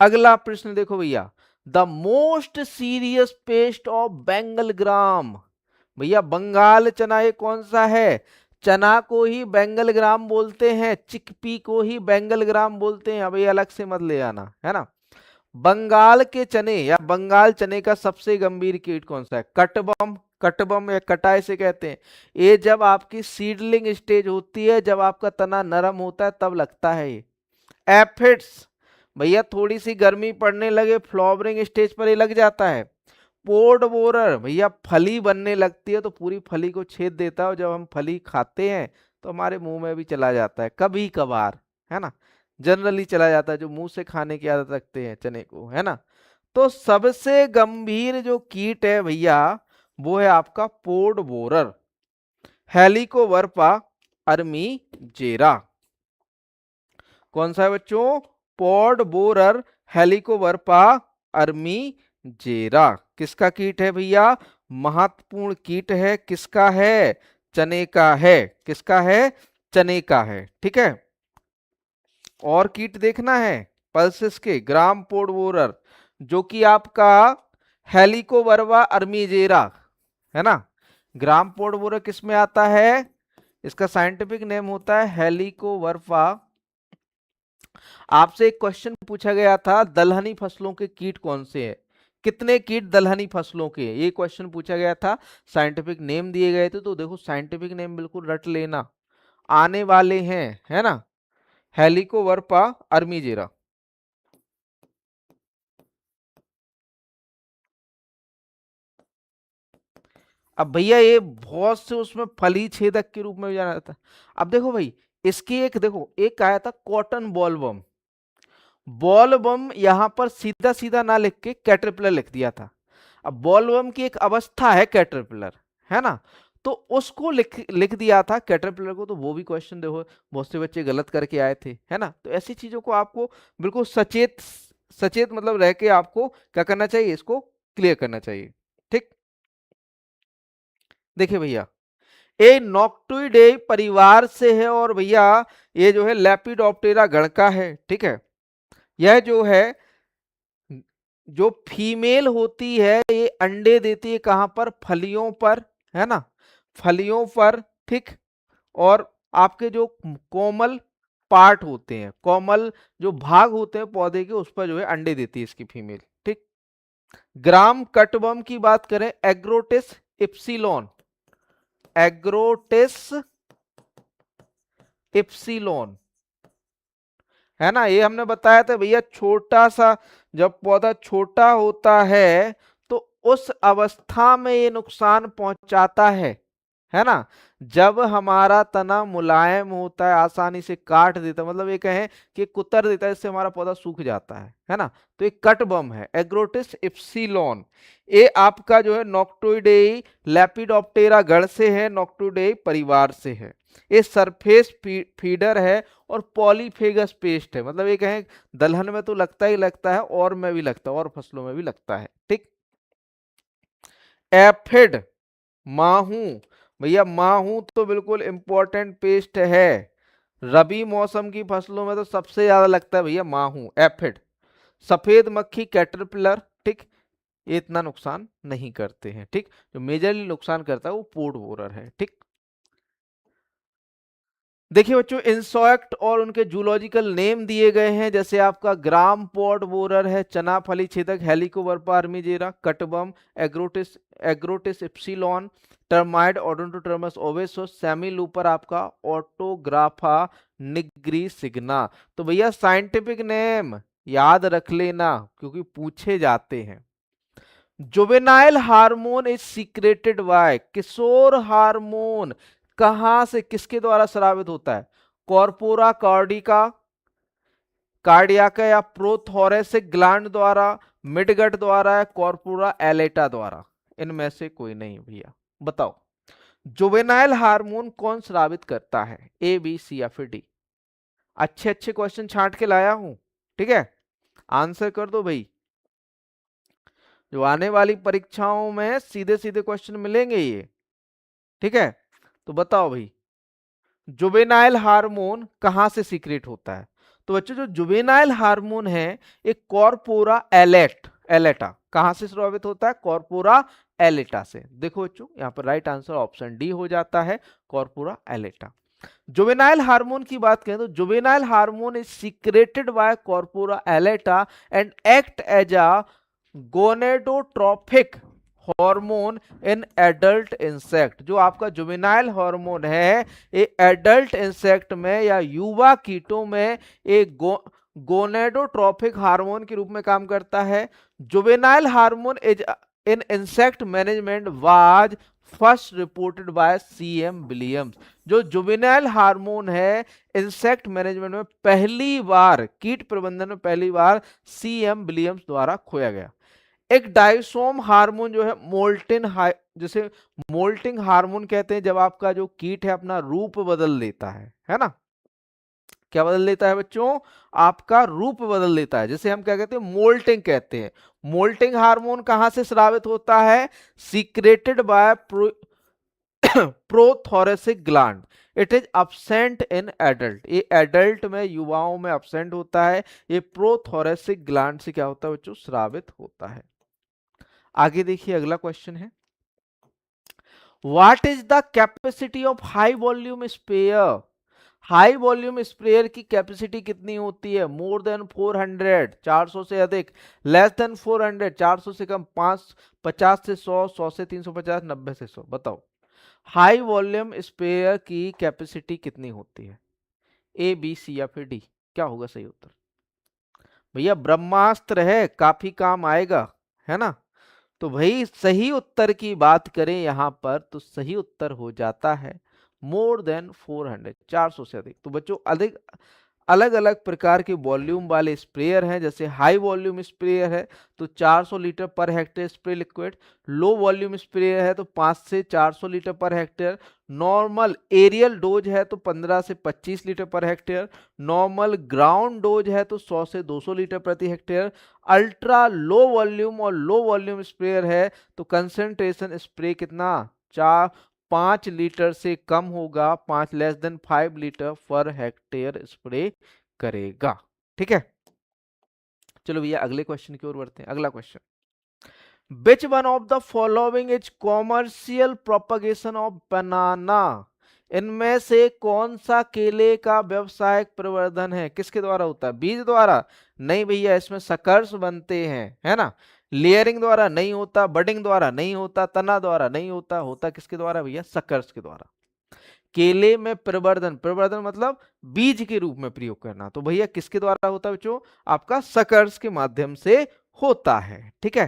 Speaker 1: अगला प्रश्न देखो भैया, the most serious pest of Bengal gram. भैया बंगाल चना ये कौन सा है? चना को ही बेंगल ग्राम बोलते हैं, चिकपी को ही बेंगल ग्राम बोलते हैं, अभी अलग से मत ले आना, है ना? बंगाल के चने या बंगाल चने का सबसे गंभीर कीट कौन सा है? कटवर्म, कटबम या कटा इसे कहते हैं। ये जब आपकी सीडलिंग स्टेज होती है, जब आपका तना नरम होता है, तब लगता है ये। एफिड्स, भैया थोड़ी सी गर्मी पड़ने लगे, फ्लावरिंग स्टेज पर ये लग जाता है। पोड बोरर, भैया फली बनने लगती है तो पूरी फली को छेद देता है, और जब हम फली खाते हैं तो हमारे मुंह में भी चला जाता है कभी कभार, है ना। जनरली चला जाता है, जो मुंह से खाने की आदत रखते हैं चने को, है ना। तो सबसे गंभीर जो कीट है भैया, वो है आपका पोड बोरर, हेलिकोवर्पा अर्मीजेरा। कौन सा है बच्चों? पोड बोरर हेलिकोवर्पा अर्मीजेरा। किसका कीट है भैया? महत्वपूर्ण कीट है। किसका है? चने का है। किसका है? चने का है, ठीक है। और कीट देखना है पल्सेस के, ग्राम पोड बोरर, जो कि आपका हेलिकोवर्पा अर्मीजेरा, है ना। ग्राम पोड बोरर किस में आता है? इसका साइंटिफिक नेम होता है हेलिकोवर्पा। आपसे एक क्वेश्चन पूछा गया था, दलहनी फसलों के कीट कौन से हैं? कितने कीट दलहनी फसलों के? ये क्वेश्चन पूछा गया था, साइंटिफिक नेम दिए गए थे, तो देखो साइंटिफिक नेम बिल्कुल रट लेना, आने वाले हैं, है ना। हेलिकोवर्पा अर्मीजेरा। अब भैया ये बहुत से उसमें फली छेदक के रूप में भी जाना जाता है। अब देखो भाई, इसकी एक देखो, एक आया था कॉटन बॉलवर्म। बॉलवर्म यहां पर सीधा सीधा ना लिख के कैटरपिलर लिख दिया था। अब बॉलवर्म की एक अवस्था है कैटरपिलर, है ना, तो उसको लिख लिख दिया था कैटरपिलर को। तो वो भी क्वेश्चन देखो बहुत से बच्चे गलत करके आए थे, है ना। तो ऐसी चीजों को आपको बिल्कुल सचेत सचेत मतलब रह के आपको क्या करना चाहिए, इसको क्लियर करना चाहिए, ठीक। देखिए भैया, ये नॉक्टुइडे परिवार से है, और भैया ये जो है लेपिडोप्टेरा गण का है, ठीक है। यह जो है, जो फीमेल होती है, ये अंडे देती है कहां पर? फलियों पर, है ना, फलियों पर, ठीक। और आपके जो कोमल पार्ट होते हैं, कोमल जो भाग होते हैं पौधे के, उस पर जो है अंडे देती है इसकी फीमेल, ठीक। ग्राम कटवर्म की बात करें, एग्रोटिस इप्सिलोन, एग्रोटिस इप्सिलोन, है ना। ये हमने बताया था भैया, छोटा सा जब पौधा छोटा होता है तो उस अवस्था में ये नुकसान पहुंचाता है ना। जब हमारा तना मुलायम होता है, आसानी से काट देता है, मतलब ये कहें कि कुतर देता है, इससे हमारा पौधा सूख जाता है ना। तो ये कट बम है, एग्रोटिस इप्सिलोन। ये आपका जो है नॉक्टुइडेई लेपिडोप्टेरा गण से है, नॉक्टुइडेई परिवार से है। ये सरफेस फीडर है और पॉलीफेगस पेस्ट है, मतलब ये कहें दलहन में तो लगता ही लगता है, और में भी लगता है, और फसलों में भी लगता है, ठीक। एफिड, माहू, भैया माहू तो बिल्कुल इंपॉर्टेंट पेस्ट है। रबी मौसम की फसलों में तो सबसे ज्यादा लगता है भैया माहू, एफिड। सफेद मक्खी कैटरपिलर, ठीक। ये इतना नुकसान नहीं करते हैं, ठीक। जो मेजरली नुकसान करता है वो पोड बोरर है, ठीक। देखिए बच्चों, इंसेक्ट और उनके जूलॉजिकल नेम दिए गए हैं, जैसे आपका ग्राम पॉड बोरर है, चना फली छेदक हेलिकोवर्पा अर्मीजेरा, कटबम, एग्रोटिस एग्रोटिस इप्सिलॉन, टर्माइड ओडोंटोटर्मस ओवेसोस, सेमीलूपर आपका ऑटोग्राफा निग्रिसिग्ना। तो भैया साइंटिफिक नेम याद रख लेना, क्योंकि पूछे जाते हैं। Juvenile hormone is secreted by, किशोर हार्मोन कहां से, किसके द्वारा स्रावित होता है? कॉर्पोरा कार्डिका, कार्डियाका या प्रोथोरेसिक ग्लैंड द्वारा, मिडगट द्वारा या कॉर्पोरा एलेटा द्वारा? इनमें से कोई नहीं भैया, बताओ। जुवेनाइल हार्मोन कौन स्रावित करता है? ए, बी, सी या फिर डी? अच्छे अच्छे क्वेश्चन छांट के लाया हूं, ठीक है, आंसर कर दो भाई। जो आने वाली परीक्षाओं में सीधे सीधे क्वेश्चन मिलेंगे ये, ठीक है। तो बताओ भाई, जुवेनाइल हार्मोन कहां से सीक्रेट होता है? तो बच्चों, जो जुवेनाइल हार्मोन है, एक कॉर्पोरा एलेटा कहां से स्रावित होता है? कॉर्पोरा एलेटा से। देखो बच्चों, यहाँ पर राइट आंसर ऑप्शन डी हो जाता है, कॉर्पोरा एलेटा। जुवेनाइल हार्मोन की बात करें तो juvenile hormone is secreted by corpora allata and act as a gonadotropic hormone in adult insect. जो आपका जुवेनाइल हार्मोन है ये एडल्ट इंसेक्ट में या युवा कीटों में एक गोनेडोट्रोपिक हार्मोन के रूप में काम करता है। Juvenile hormone is in insect management was first reported by CM Williams. जो जुवेनाइल हार्मोन है इंसेक्ट मैनेजमेंट में पहली बार, कीट प्रबंधन में पहली बार सीएम विलियम्स द्वारा खोया गया। एक डाइसोम हार्मोन जो है मोल्टिन, जैसे मोल्टिंग हार्मोन कहते हैं जब आपका जो कीट है अपना रूप बदल लेता है ना। क्या बदल लेता है बच्चों? आपका रूप बदल लेता है, जैसे हम क्या कहते हैं, मोल्टिंग कहते हैं। मोल्टिंग हार्मोन कहां से स्रावित होता है? Secreted by prothoracic gland. It is absent in adult. ये एडल्ट में, युवाओं में absent होता है। ये प्रोथोरेसिक ग्लैंड से क्या होता है बच्चों? स्रावित होता है। आगे देखिए अगला क्वेश्चन है, what is the capacity of high volume sprayer? High volume sprayer की कैपेसिटी कितनी होती है? मोर देन 400, 400 से अधिक। लेस देन 400, 400 से कम। 50 से 100, 100 से 350, 90 से 100। बताओ हाई वॉल्यूम स्प्रेयर की कैपेसिटी कितनी होती है? ए, बी, सी या फिर डी? क्या होगा सही उत्तर? भैया ब्रह्मास्त्र है, काफी काम आएगा, है ना। तो भाई सही उत्तर की बात करें यहां पर तो सही उत्तर हो जाता है मोर देन 400, 400 से अधिक। तो बच्चों अधिक अलग अलग प्रकार के वॉल्यूम वाले स्प्रेयर हैं। जैसे हाई वॉल्यूम स्प्रेयर है तो 400 litre per hectare spray liquid. Low volume sprayer है तो 5 से 400 litre per hectare. Normal aerial dose है तो 15 से 25 litre per hectare. Normal ground dose है तो 100 से 200 लीटर प्रति हेक्टेयर। अल्ट्रा लो वॉल्यूम और लो वॉल्यूम स्प्रेयर है तो कंसेंट्रेशन स्प्रे कितना? 5 लीटर से कम होगा, 5 less than 5 litre per hectare spray करेगा। ठीक है, चलो भैया अगले क्वेश्चन की ओर बढ़ते हैं। अगला question, which one of the following is commercial propagation of बनाना? इनमें से कौन सा केले का व्यवसायिक प्रवर्धन है? किसके द्वारा होता है? बीज द्वारा? नहीं भैया, इसमें सकर्स बनते हैं, है ना। लेयरिंग द्वारा नहीं होता, बडिंग द्वारा नहीं होता, तना द्वारा नहीं होता। होता किसके द्वारा भैया? सकर्स के द्वारा। केले में प्रवर्धन, प्रवर्धन मतलब बीज के रूप में प्रयोग करना, तो भैया किसके द्वारा होता है बच्चों? आपका सकर्स के माध्यम से होता है। ठीक है,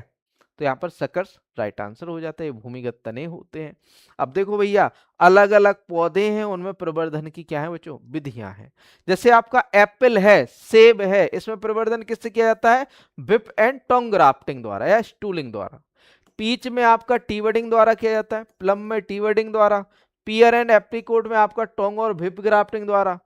Speaker 1: तो यहाँ पर सकर्स राइट आंसर हो जाता है। भूमिगत तने होते हैं। अब देखो भैया अलग अलग पौधे हैं, उनमें प्रवर्धन की क्या है बच्चों? विधियां हैं। जैसे आपका एप्पल है, सेब है, इसमें प्रवर्धन किससे किया जाता है? विप एंड टोंग ग्राफ्टिंग द्वारा या स्टूलिंग द्वारा। पीच में आपका टी वडिंग द्वारा किया जाता है। प्लम में टी वडिंग द्वारा। पियर एंड एप्रिकोट में आपका टोंग और विप ग्राफ्टिंग द्वारा।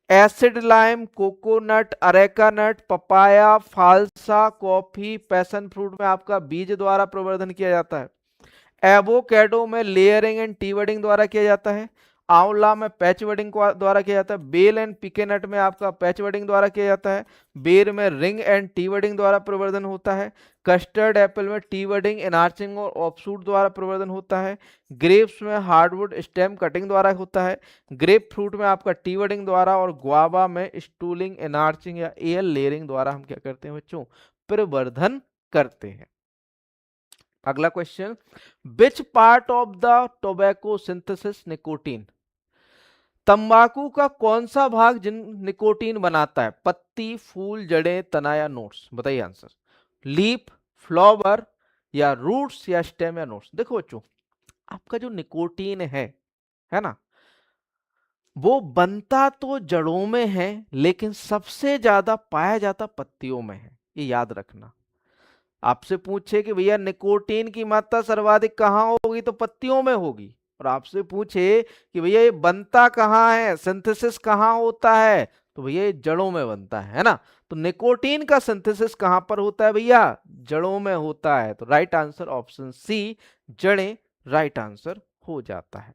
Speaker 1: Acid lime, coconut, areca nut, papaya, फालसा, कॉफी, पैशन फ्रूट में आपका बीज द्वारा प्रवर्धन किया जाता है। एवोकेडो में लेयरिंग एंड टी वडिंग द्वारा किया जाता है। आंवला में पैच वडिंग द्वारा किया जाता है। बेल एंड पिकेनट में आपका पैच वडिंग द्वारा किया जाता है। बेर में रिंग एंड टी वडिंग द्वारा प्रवर्धन होता है। कस्टर्ड एप्पल में टी वडिंग, एनार्चिंग और ऑफशूट द्वारा प्रवर्धन होता है। ग्रेप्स में हार्डवुड स्टेम कटिंग द्वारा होता है। ग्रेप फ्रूट में आपका टी वडिंग द्वारा और गुआवा में स्टूलिंग, एनार्चिंग या एयर लेयरिंग द्वारा हम क्या करते हैं बच्चों? प्रवर्धन करते हैं। अगला question, which part of the tobacco synthesis nicotine? तंबाकू का कौन सा भाग जिन निकोटीन बनाता है? पत्ती, फूल, जड़ें, तना या नोट्स? बताइए आंसर। लीफ, फ्लावर या रूट्स या स्टेम या नोट्स? देखो बच्चों आपका जो निकोटीन है ना, वो बनता तो जड़ों में है लेकिन सबसे ज्यादा पाया जाता पत्तियों में है, ये याद रखना। आपसे पूछे कि भैया निकोटीन की मात्रा सर्वाधिक कहाँ होगी, तो पत्तियों में होगी। और आपसे पूछे कि भैया ये बनता कहाँ है, सिंथेसिस कहाँ होता है, तो भैया ये जड़ों में बनता है ना। तो निकोटीन का सिंथेसिस कहाँ पर होता है भैया? जड़ों में होता है। तो राइट आंसर ऑप्शन सी, जड़ें राइट आंसर हो जाता है।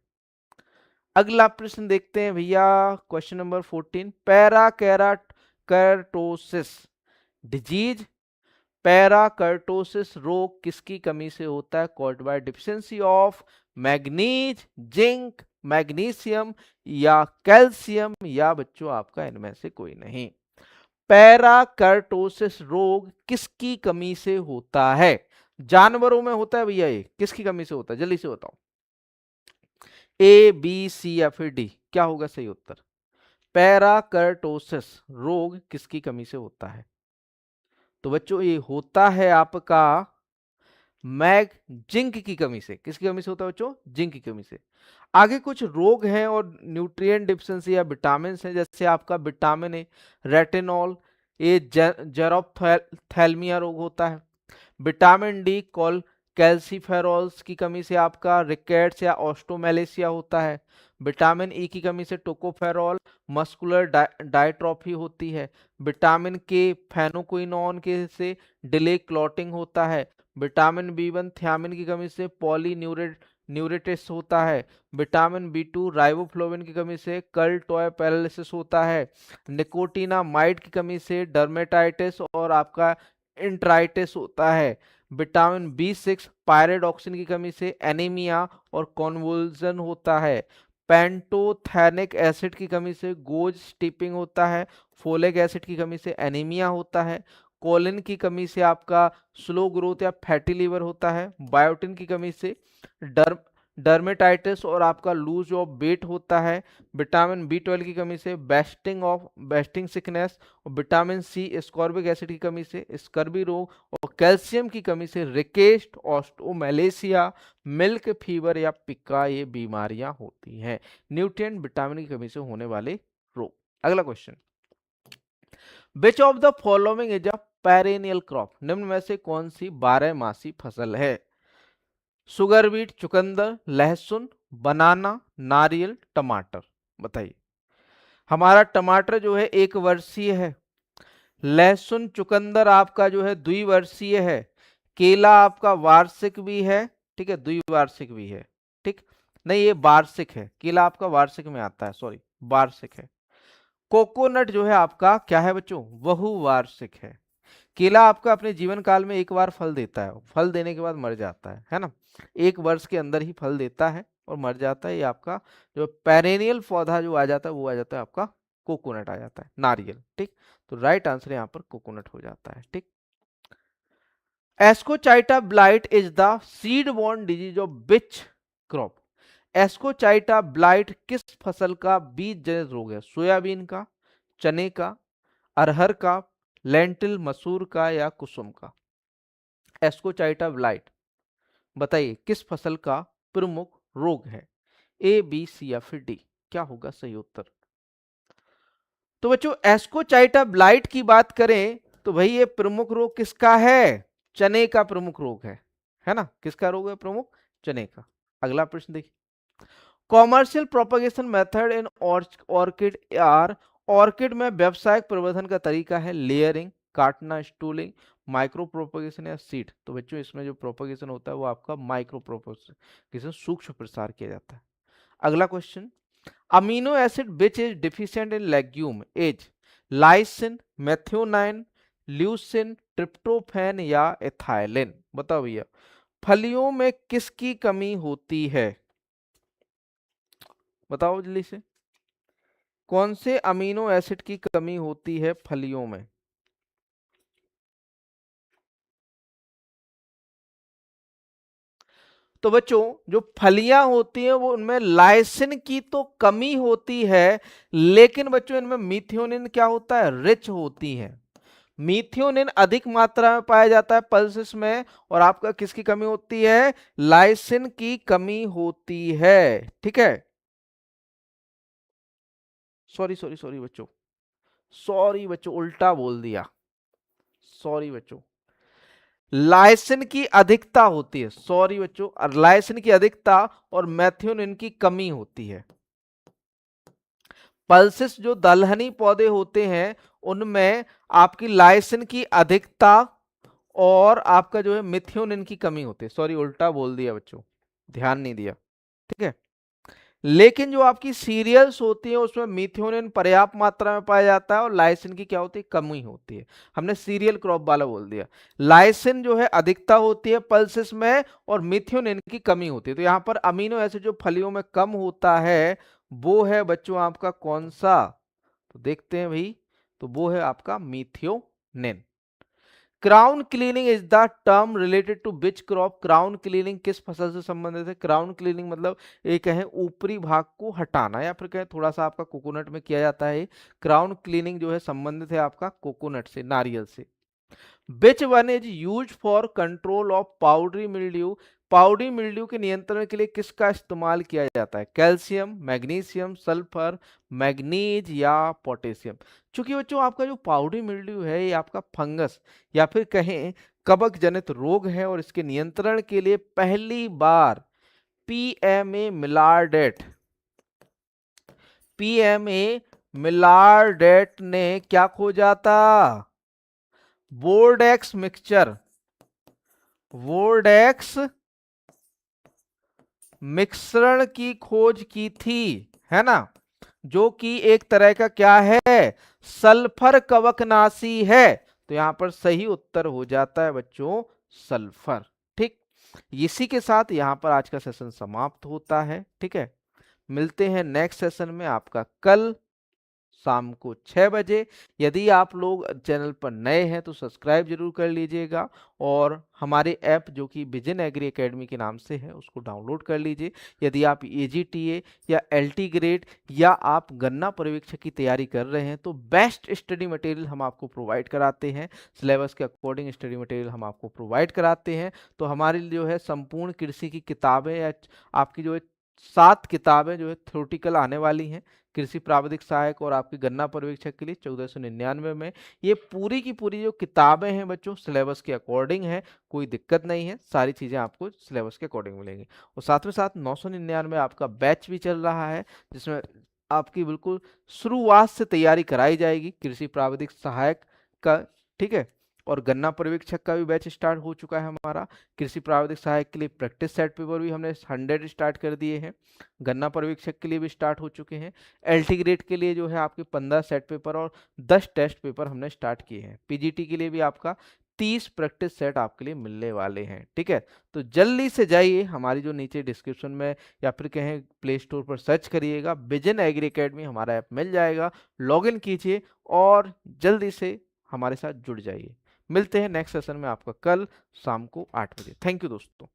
Speaker 1: अगला प्रश्न देखते हैं भैया, क्वेश्चन नंबर 14, पैराकेराटोसिस डिजीज, पैराकर्टोसिस रोग किसकी कमी से होता है? Caused by deficiency of manganese, zinc, magnesium या कैल्शियम या बच्चों आपका इनमें से कोई नहीं। पैराकर्टोसिस रोग किसकी कमी से होता है? जानवरों में होता है भैया, ये किसकी कमी से होता है, जल्दी से बताओ। ए बी सी या फिर डी, क्या होगा सही उत्तर। पैराकर्टोसिस रोग किसकी कमी से होता है? तो बच्चों ये होता है आपका मैग जिंक की कमी से। किसकी कमी से होता है बच्चों? जिंक की कमी से। आगे कुछ रोग हैं और न्यूट्रिएंट डिफिशियंसी या विटामिन हैं, जैसे आपका विटामिन ए, रेटिनॉल, ये जेरोप्थैल्मिया रोग होता है। विटामिन डी कॉल कैल्सीफेरॉल्स की कमी से आपका रिकेट्स या ऑस्टोमेलेसिया होता है। विटामिन ई की कमी से टोकोफेरॉल मस्कुलर डायट्रॉफी होती है। विटामिन के फेनोक्विनोन के से डिले क्लॉटिंग होता है। विटामिन बी 1 थियामिन की कमी से न्यूरेटिस होता है। विटामिन बी 2 राइबोफ्लोविन की कमी से कर्ल टॉय पैरालिसिस होता है। निकोटिनामाइड की कमी से डर्मेटाइटिस और आपका इंट्राइटिस होता है। विटामिन बी 6 पायरिडॉक्सिन की कमी से एनीमिया और कॉन्वुल्जन होता है। पेंटोथेनिक एसिड की कमी से गोज स्टीपिंग होता है। फोलिक एसिड की कमी से एनीमिया होता है। कोलिन की कमी से आपका स्लो ग्रोथ या फैटी लीवर होता है। बायोटिन की कमी से डर डर्मेटाइटिस और आपका लूज ऑफ वेट होता है। विटामिन बी 12 की कमी से बेस्टिंग सिकनेस और विटामिन सी स्कॉर्बिक एसिड की कमी से स्कर्बी रोग और कैल्शियम की कमी से रिकेट ऑस्टोमेलेसिया मिल्क फीवर या पिका, ये बीमारियां होती हैं। न्यूट्रिएंट विटामिन की कमी से होने वाले रोग। अगला question, which of the following is a perennial crop, निम्न में से कौन सी 12 मासी फसल है? शुगर बीट, चुकंदर, लहसुन, बनाना, नारियल, टमाटर। बताइए। हमारा टमाटर जो है 1 वर्षीय है, लहसुन चुकंदर आपका जो है 2 वर्षीय है, केला आपका वार्षिक भी है, ठीक है, 2 वार्षिक भी है, ठीक। नहीं ये वार्षिक है, केला आपका वार्षिक में आता है, सॉरी वार्षिक है। कोकोनट जो है आपका क्या है बच्चों? बहुवार्षिक है। केला आपका अपने जीवन काल में 1 बार फल देता है, फल देने के बाद मर जाता है ना। 1 वर्ष के अंदर ही फल देता है और मर जाता है। ये आपका जो पेरेनियल पौधा जो आ जाता है वो आ जाता है आपका कोकोनट आ जाता है, नारियल, ठीक। तो राइट आंसर यहाँ पर कोकोनट हो जाता है, ठीक। Ascochyta blight is the seed borne disease of which crop? Ascochyta blight किस फसल का बीज जनित रोग है? सोयाबीन का, चने का, अरहर का, लेंटिल मसूर का या कुसुम का? एस्कोचाइटा ब्लाइट बताइए किस फसल का प्रमुख रोग है? ए बी सी या फिर डी, क्या होगा सही उत्तर? तो बच्चों एस्कोचाइटा ब्लाइट की बात करें तो भाई ये प्रमुख रोग किसका है? चने का प्रमुख रोग है ना। किसका रोग है प्रमुख? चने का। अगला प्रश्न देखिए, commercial propagation method in orchid are, orchid में व्यावसायिक प्रवर्धन का तरीका है लेयरिंग, काटना, स्टूलिंग, माइक्रो प्रोपगेशन या सीड। तो बच्चों इसमें जो प्रोपगेशन होता है वो आपका माइक्रो प्रोपगेशन, सूक्ष्म प्रसार किया जाता है। अगला question, amino acid which is deficient in legume is lysine, methionine, leucine, tryptophan या एथाइलिन। बताओ भैया फलियों में किसकी कमी होती है? बताओ जल्दी से, कौन से अमीनो एसिड की कमी होती है फलियों में? तो बच्चों जो फलियां होती हैं वो उनमें लाइसिन की तो कमी होती है, लेकिन बच्चों इनमें मीथियोनिन क्या होता है? रिच होती है। मीथियोनिन अधिक मात्रा में पाया जाता है पल्सेस में, और आपका किसकी कमी होती है? लाइसिन की कमी होती है, ठीक है। सॉरी सॉरी सॉरी बच्चों, सॉरी बच्चों उल्टा बोल दिया, सॉरी बच्चों। लाइसिन की अधिकता होती है, सॉरी बच्चों, और लाइसिन की अधिकता और मेथियोनिन की कमी होती है। पल्सिस जो दलहनी पौधे होते हैं उनमें आपकी लाइसिन की अधिकता और आपका जो है मिथियोनिन की कमी होती है। सॉरी उल्टा बोल दिया बच्चों, ध्यान नहीं दिया, ठीक है। लेकिन जो आपकी सीरियल्स होती है उसमें मिथियोनिन पर्याप्त मात्रा में पाया जाता है और लाइसिन की क्या होती है? कमी होती है। हमने सीरियल क्रॉप वाला बोल दिया। लाइसिन जो है अधिकता होती है पल्सिस में और मिथियोनिन की कमी होती है। तो यहाँ पर अमीनो एसिड जो फलियों में कम होता है वो है बच्चों आपका कौन सा? तो देखते हैं भाई, तो वो है आपका methionine. Crown cleaning is the term related to which crop? Crown cleaning किस फसल से संबंधित है? क्राउन क्लीनिंग मतलब ये कहें ऊपरी भाग को हटाना, या फिर कहें थोड़ा सा आपका कोकोनट में किया जाता है। क्राउन क्लीनिंग जो है संबंधित है आपका कोकोनट से, नारियल से। Which one is use for control of powdery mildew? Powdery mildew के नियंत्रण के लिए किसका इस्तेमाल किया जाता है? कैल्शियम, मैग्नीशियम, सल्फर, मैग्नीज या पोटेशियम? चूंकि बच्चों आपका जो पाउडरी मिल्ड्यू है ये आपका फंगस या फिर कहें कवक जनित रोग है, और इसके नियंत्रण के लिए पहली बार पीएमए मिलार्डेट, पीएमए मिलार्डेट ने क्या खोजा था? वोर्डेक्स मिक्सचर, वोर्डेक्स मिश्रण की खोज की थी, है ना, जो कि एक तरह का क्या है? सल्फर कवकनाशी है। तो यहां पर सही उत्तर हो जाता है बच्चों सल्फर। ठीक, इसी के साथ यहां पर आज का सेशन समाप्त होता है। ठीक है, मिलते हैं नेक्स्ट सेशन में आपका कल शाम को 6 बजे। यदि आप लोग चैनल पर नए हैं तो सब्सक्राइब जरूर कर लीजिएगा, और हमारे ऐप जो कि विजन एग्री एकेडमी के नाम से है उसको डाउनलोड कर लीजिए। यदि आप एजीटीए या एलटी ग्रेड या आप गन्ना पर्यवेक्षक की तैयारी कर रहे हैं तो बेस्ट स्टडी मटेरियल हम आपको प्रोवाइड कराते हैं, सिलेबस के अकॉर्डिंग स्टडी मटेरियल हम आपको प्रोवाइड कराते हैं। तो हमारी जो है संपूर्ण कृषि की किताबें या आपकी जो है 7 किताबें जो है थ्योरेटिकल आने वाली हैं, कृषि प्राविधिक सहायक और आपके गन्ना पर्यवेक्षक के लिए 1499 में। ये पूरी की पूरी जो किताबें हैं बच्चों सिलेबस के अकॉर्डिंग है, कोई दिक्कत नहीं है, सारी चीजें आपको सिलेबस के अकॉर्डिंग मिलेंगी। और साथ में साथ 999 आपका बैच भी चल रहा है, जिसमें आपकी बिल्कुल शुरुआत से तैयारी कराई जाएगी कृषि प्राविधिक सहायक का। ठीक है, और गन्ना पर्यवेक्षक का भी बैच स्टार्ट हो चुका है हमारा। कृषि प्राविधिक सहायक के लिए प्रैक्टिस सेट पेपर भी हमने 100 स्टार्ट कर दिए हैं, गन्ना पर्यवेक्षक के लिए भी स्टार्ट हो चुके हैं। एलटी ग्रेड के लिए जो है आपके 15 सेट पेपर और 10 टेस्ट पेपर हमने स्टार्ट किए हैं। पीजीटी के लिए भी आपका 30 प्रैक्टिस सेट आपके लिए मिलने वाले हैं। ठीक है, तो जल्दी से जाइए, हमारी जो नीचे डिस्क्रिप्शन में या फिर कहें प्ले स्टोर पर सर्च करिएगा, विजन एग्री एकेडमी हमारा ऐप मिल जाएगा, लॉगिन कीजिए और जल्दी से हमारे साथ जुड़ जाइए। मिलते हैं नेक्स्ट सेशन में आपका कल शाम को 8 बजे। थैंक यू दोस्तों।